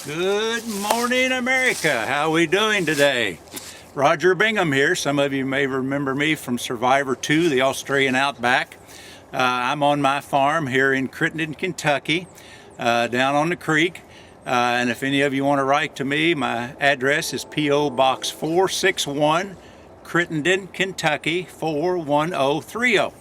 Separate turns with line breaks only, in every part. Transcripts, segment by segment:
Good morning, America. How are we doing today? Rodger Bingham here. Some of you may remember me from Survivor 2, the Australian Outback. I'm on my farm here in Crittenden, Kentucky, down on the creek. And if any of you want to write to me, my address is P.O. Box 461, Crittenden, Kentucky 41030.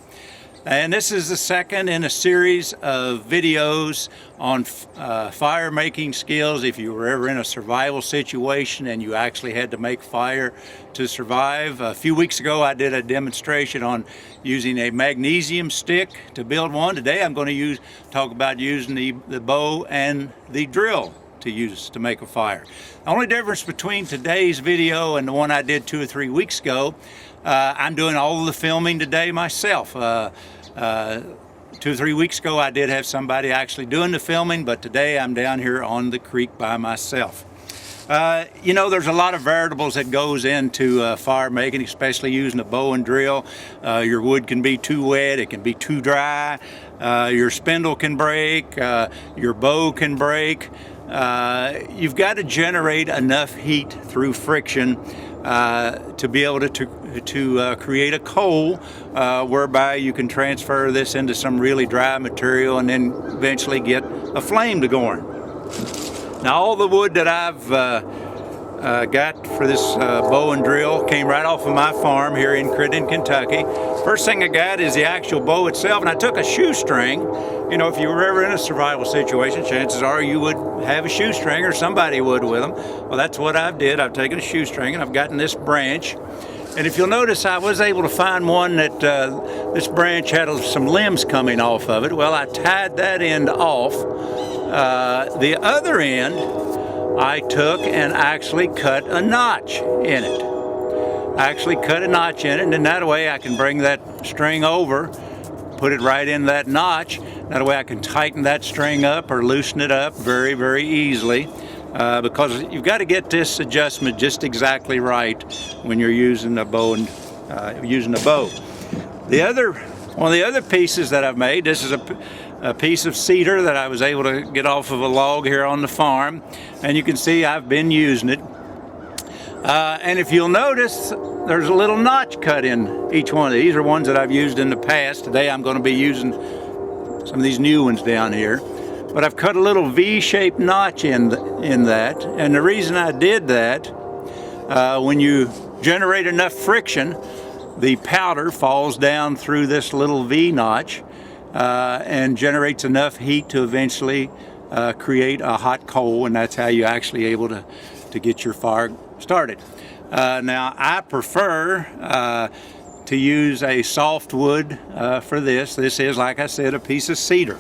And this is the second in a series of videos on fire making skills. If you were ever in a survival situation and you actually had to make fire to survive. A few weeks ago I did a demonstration on using a magnesium stick to build one. Today I'm going to talk about using the bow and the drill to make a fire. The only difference between today's video and the one I did 2 or 3 weeks ago, I'm doing all of the filming today myself. 2 or 3 weeks ago I did have somebody actually doing the filming, but today I'm down here on the creek by myself. You know, there's a lot of variables that goes into fire making, especially using a bow and drill. Your wood can be too wet, it can be too dry, your spindle can break, your bow can break. You've got to generate enough heat through friction to be able to create a coal whereby you can transfer this into some really dry material and then eventually get a flame to going. Now all the wood that I've got for this bow and drill came right off of my farm here in Crittenden, Kentucky. First thing I got is the actual bow itself, and I took a shoestring. You know, if you were ever in a survival situation, chances are you would have a shoestring or somebody would with them. Well, that's what I've did. I've taken a shoestring and I've gotten this branch. And if you'll notice, I was able to find one that this branch had some limbs coming off of it. Well, I tied that end off. The other end I took and actually cut a notch in it. And then that way I can bring that string over, put it right in that notch. That way I can tighten that string up or loosen it up very, very easily. Because you've got to get this adjustment just exactly right when you're using a bow and using a bow. One of the other pieces that I've made, this is a piece of cedar that I was able to get off of a log here on the farm, and you can see I've been using it. And if you'll notice, there's a little notch cut in each one of these. These are ones that I've used in the past. Today I'm going to be using some of these new ones down here. But I've cut a little V-shaped notch in that, and the reason I did that, when you generate enough friction, the powder falls down through this little V notch and generates enough heat to eventually create a hot coal, and that's how you're actually able to get your fire started. Now I prefer to use a softwood for this. This is, like I said, a piece of cedar.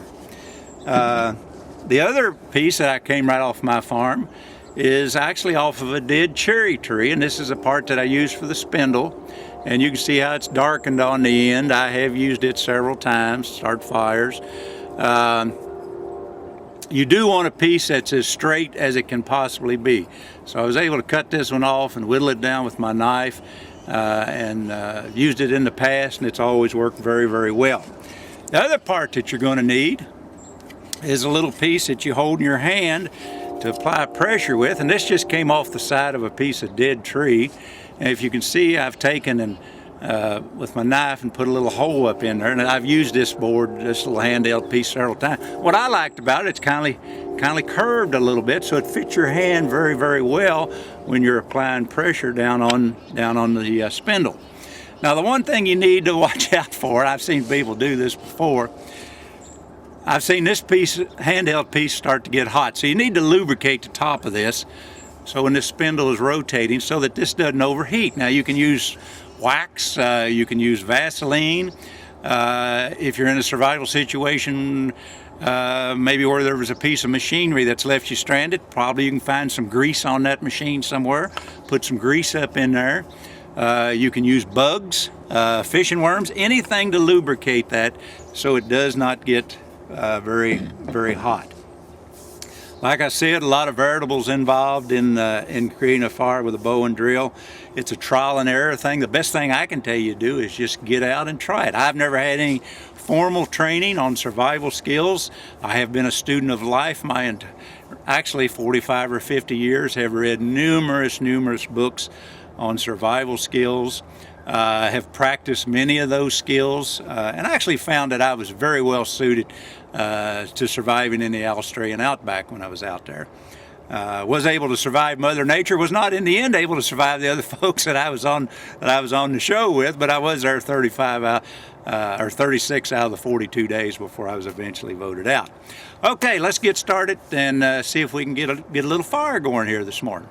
The other piece that I came right off my farm is actually off of a dead cherry tree, and this is a part that I use for the spindle, and you can see how it's darkened on the end. I have used it several times to start fires. You do want a piece that's as straight as it can possibly be. So I was able to cut this one off and whittle it down with my knife, and used it in the past, and it's always worked very, very well. The other part that you're going to need is a little piece that you hold in your hand to apply pressure with, and this just came off the side of a piece of dead tree. And if you can see, I've taken and with my knife and put a little hole up in there, and I've used this board, this little handheld piece, several times. What I liked about it, it's kind of curved a little bit, so it fits your hand very, very well when you're applying pressure down on the spindle. Now the one thing you need to watch out for, I've seen people do this before, I've seen this handheld piece start to get hot. So you need to lubricate the top of this so when this spindle is rotating so that this doesn't overheat. Now you can use wax, you can use Vaseline. If you're in a survival situation, maybe where there was a piece of machinery that's left you stranded, probably you can find some grease on that machine somewhere. Put some grease up in there. You can use bugs, fishing worms, anything to lubricate that so it does not get very, very hot. Like I said, a lot of variables involved in creating a fire with a bow and drill. It's a trial and error thing. The best thing I can tell you to do is just get out and try it. I've never had any formal training on survival skills. I have been a student of life actually 45 or 50 years, have read numerous books on survival skills. Have practiced many of those skills, and I actually found that I was very well suited to surviving in the Australian outback when I was out there. Was able to survive Mother Nature. Was not in the end able to survive the other folks that I was on the show with, but I was there 36 out of the 42 days before I was eventually voted out. Okay, let's get started and see if we can get a little fire going here this morning.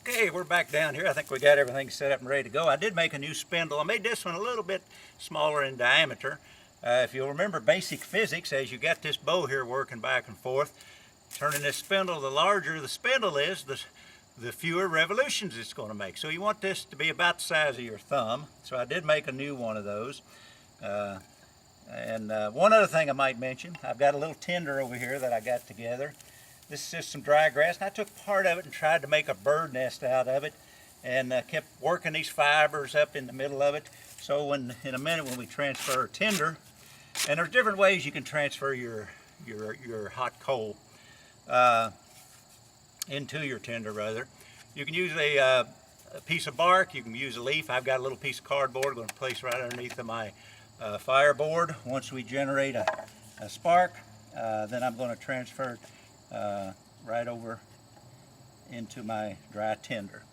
Okay, we're back down here. I think we got everything set up and ready to go. I did make a new spindle. I made this one a little bit smaller in diameter. If you'll remember basic physics, as you got this bow here working back and forth, turning this spindle, the larger the spindle is, the fewer revolutions it's going to make. So you want this to be about the size of your thumb. So I did make a new one of those. One other thing I might mention, I've got a little tinder over here that I got together. This is just some dry grass, and I took part of it and tried to make a bird nest out of it, and kept working these fibers up in the middle of it. So in a minute when we transfer our tinder, and there's different ways you can transfer your hot coal into your tinder rather. You can use a piece of bark, you can use a leaf. I've got a little piece of cardboard I'm going to place right underneath of my fireboard. Once we generate a spark, then I'm going to transfer it right over into my dry tinder.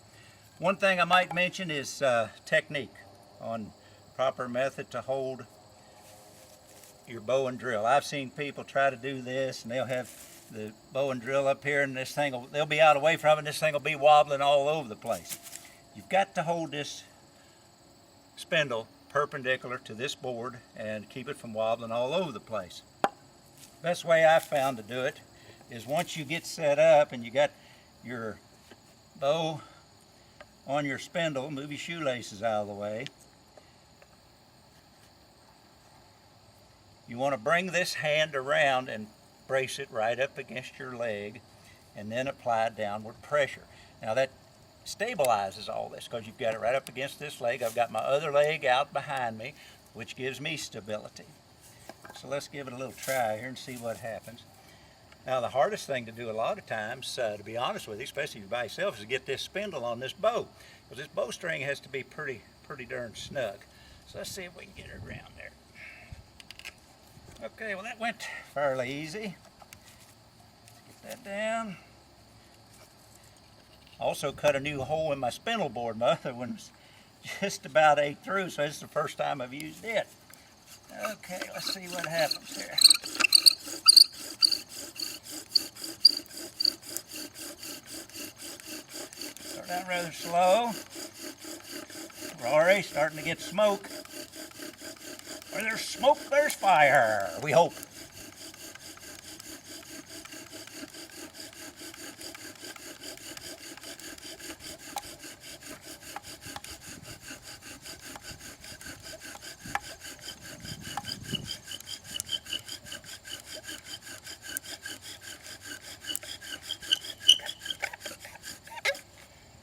One thing I might mention is technique on proper method to hold your bow and drill. I've seen people try to do this, and they'll have the bow and drill up here, and they'll be out away from it, and this thing will be wobbling all over the place. You've got to hold this spindle perpendicular to this board and keep it from wobbling all over the place. Best way I've found to do it is once you get set up and you got your bow on your spindle, move your shoelaces out of the way. You want to bring this hand around and brace it right up against your leg and then apply downward pressure. Now that stabilizes all this because you've got it right up against this leg. I've got my other leg out behind me, which gives me stability. So let's give it a little try here and see what happens. Now the hardest thing to do a lot of times, to be honest with you, especially if you're by yourself, is to get this spindle on this bow. Because this bowstring has to be pretty darn snug. So let's see if we can get it around there. Okay, well that went fairly easy. Get that down. Also cut a new hole in my spindle board. My other one was just about ate through, so this is the first time I've used it. Okay, let's see what happens here. Start out rather slow. We're already starting to get smoke. Where there's smoke, there's fire, we hope.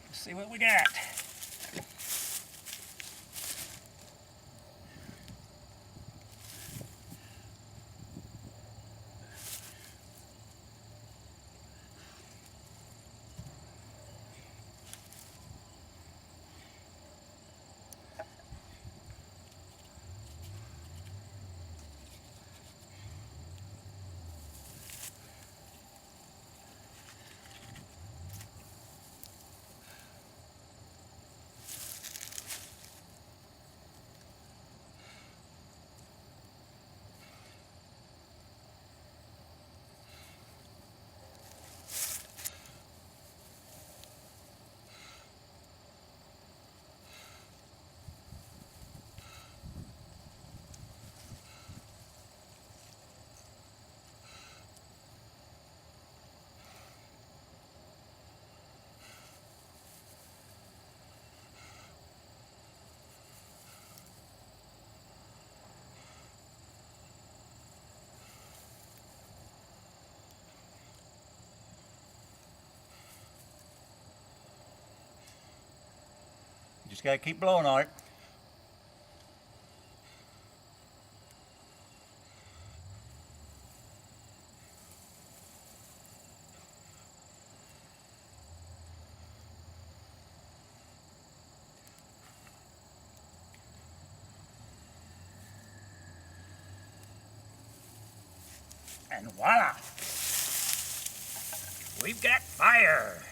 Let's see what we got. Just got to keep blowing on it. And voila! We've got fire!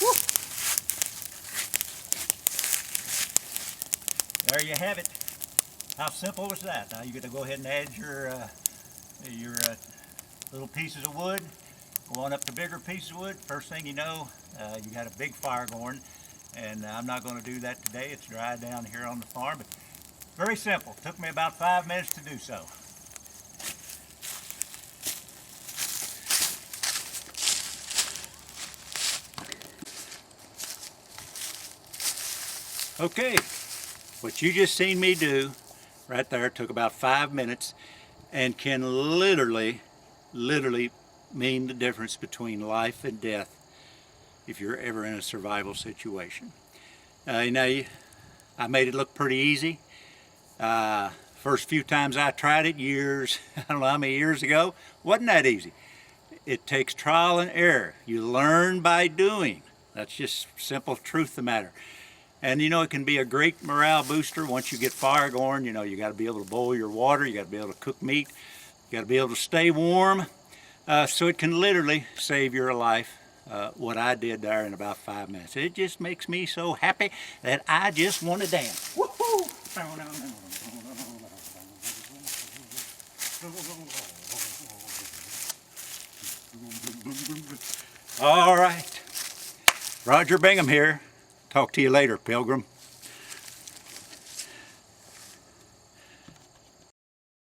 Woo. There you have it. How simple was that? Now you're going to go ahead and add your little pieces of wood. Go on up to bigger pieces of wood. First thing you know, you got a big fire going. And I'm not going to do that today. It's dry down here on the farm. But very simple. Took me about 5 minutes to do so. Okay, what you just seen me do right there took about 5 minutes and can literally mean the difference between life and death if you're ever in a survival situation. I made it look pretty easy. First few times I tried it years, I don't know how many years ago, wasn't that easy. It takes trial and error. You learn by doing. That's just simple truth of the matter. And it can be a great morale booster once you get fire going. You got to be able to boil your water, you got to be able to cook meat, you got to be able to stay warm. So it can literally save your life. What I did there in about 5 minutes. It just makes me so happy that I just want to dance. Woohoo! All right. Rodger Bingham here. Talk to you later, Pilgrim.